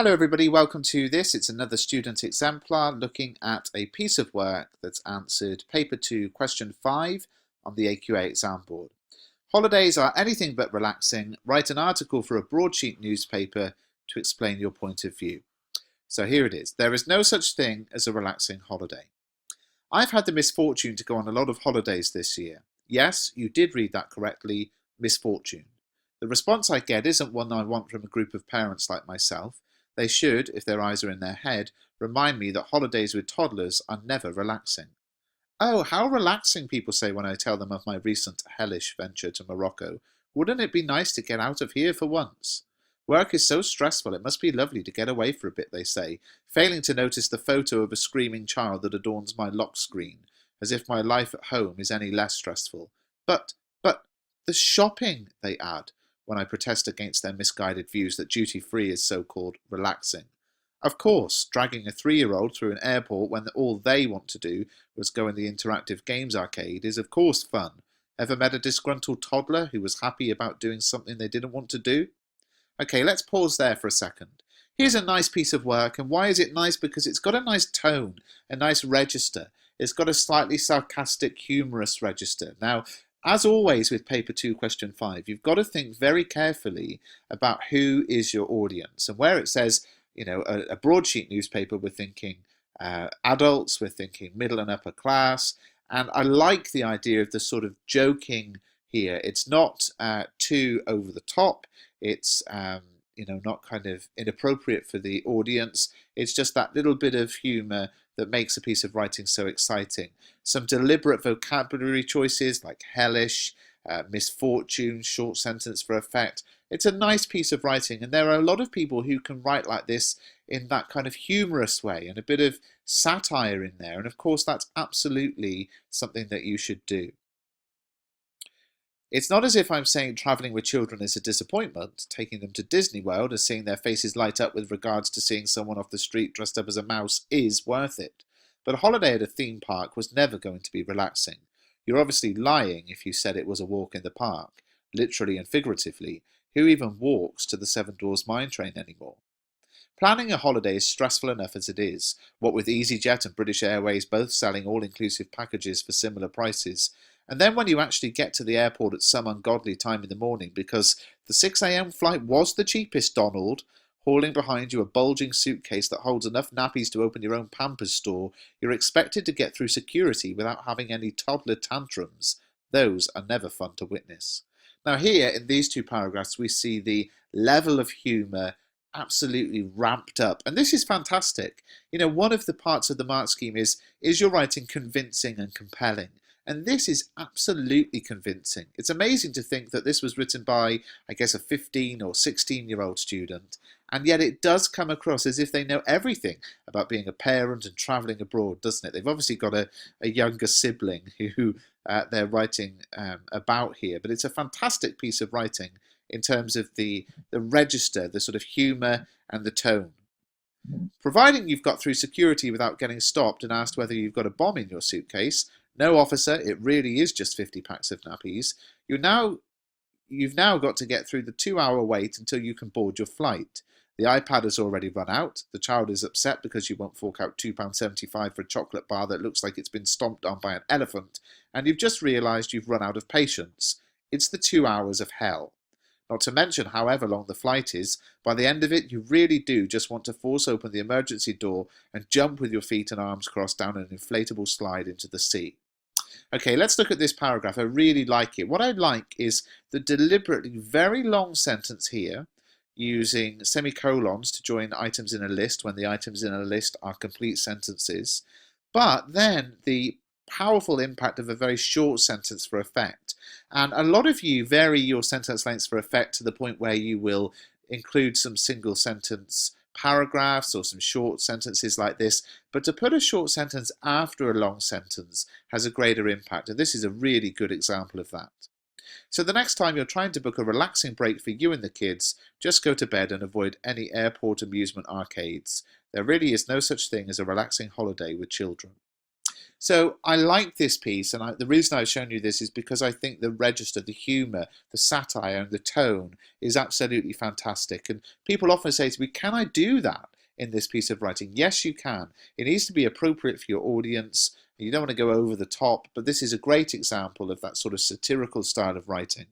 Hello everybody, welcome to this. It's another student exemplar looking at a piece of work that's answered paper 2 question 5 on the AQA exam board. Holidays are anything but relaxing. Write an article for a broadsheet newspaper to explain your point of view. So here it is. There is no such thing as a relaxing holiday. I've had the misfortune to go on a lot of holidays this year. Yes, you did read that correctly, misfortune. The response I get isn't one I want from a group of parents like myself. They should, if their eyes are in their head, remind me that holidays with toddlers are never relaxing. Oh, how relaxing, people say when I tell them of my recent hellish venture to Morocco. Wouldn't it be nice to get out of here for once? Work is so stressful, it must be lovely to get away for a bit, they say, failing to notice the photo of a screaming child that adorns my lock screen, as if my life at home is any less stressful. But, the shopping, they add, when I protest against their misguided views that duty-free is so-called relaxing. Of course, dragging a 3-year-old through an airport when all they want to do was go in the interactive games arcade is of course fun. Ever met a disgruntled toddler who was happy about doing something they didn't want to do? Okay, let's pause there for a second. Here's a nice piece of work, and why is it nice? Because it's got a nice tone, a nice register. It's got a slightly sarcastic, humorous register. Now, as always with paper 2 question 5, you've got to think very carefully about who is your audience. And where it says, a broadsheet newspaper, we're thinking adults, we're thinking middle and upper class. And I like the idea of the sort of joking here. It's not too over the top. It's not kind of inappropriate for the audience. It's just that little bit of humor that makes a piece of writing so exciting. Some deliberate vocabulary choices like hellish, misfortune, short sentence for effect. It's a nice piece of writing, and there are a lot of people who can write like this in that kind of humorous way and a bit of satire in there. And of course, that's absolutely something that you should do. It's not as if I'm saying travelling with children is a disappointment. Taking them to Disney World and seeing their faces light up with regards to seeing someone off the street dressed up as a mouse is worth it. But a holiday at a theme park was never going to be relaxing. You're obviously lying if you said it was a walk in the park, literally and figuratively. Who even walks to the Seven Dwarfs Mine Train anymore? Planning a holiday is stressful enough as it is, what with EasyJet and British Airways both selling all-inclusive packages for similar prices. And then when you actually get to the airport at some ungodly time in the morning because the 6 a.m. flight was the cheapest, Donald, hauling behind you a bulging suitcase that holds enough nappies to open your own Pampers store, you're expected to get through security without having any toddler tantrums. Those are never fun to witness. Now here, in these 2 paragraphs, we see the level of humour absolutely ramped up. And this is fantastic. One of the parts of the mark scheme is your writing convincing and compelling? And this is absolutely convincing. It's amazing to think that this was written by, I guess, a 15 or 16-year-old student, and yet it does come across as if they know everything about being a parent and travelling abroad, doesn't it? They've obviously got a younger sibling who they're writing about here, but it's a fantastic piece of writing in terms of the register, the sort of humour and the tone. Providing you've got through security without getting stopped and asked whether you've got a bomb in your suitcase, no officer, it really is just 50 packs of nappies, you've now got to get through the 2-hour wait until you can board your flight. The iPad has already run out, the child is upset because you won't fork out £2.75 for a chocolate bar that looks like it's been stomped on by an elephant, and you've just realised you've run out of patience. It's the 2 hours of hell. Not to mention however long the flight is, by the end of it you really do just want to force open the emergency door and jump with your feet and arms crossed down an inflatable slide into the sea. Okay, let's look at this paragraph. I really like it. What I like is the deliberately very long sentence here, using semicolons to join items in a list when the items in a list are complete sentences, but then the powerful impact of a very short sentence for effect. And a lot of you vary your sentence lengths for effect to the point where you will include some single sentence paragraphs or some short sentences like this, but to put a short sentence after a long sentence has a greater impact, and this is a really good example of that. So the next time you're trying to book a relaxing break for you and the kids, just go to bed and avoid any airport amusement arcades. There really is no such thing as a relaxing holiday with children. So I like this piece, and the reason I've shown you this is because I think the register, the humour, the satire, and the tone is absolutely fantastic. And people often say to me, can I do that in this piece of writing? Yes, you can. It needs to be appropriate for your audience. You don't want to go over the top, but this is a great example of that sort of satirical style of writing.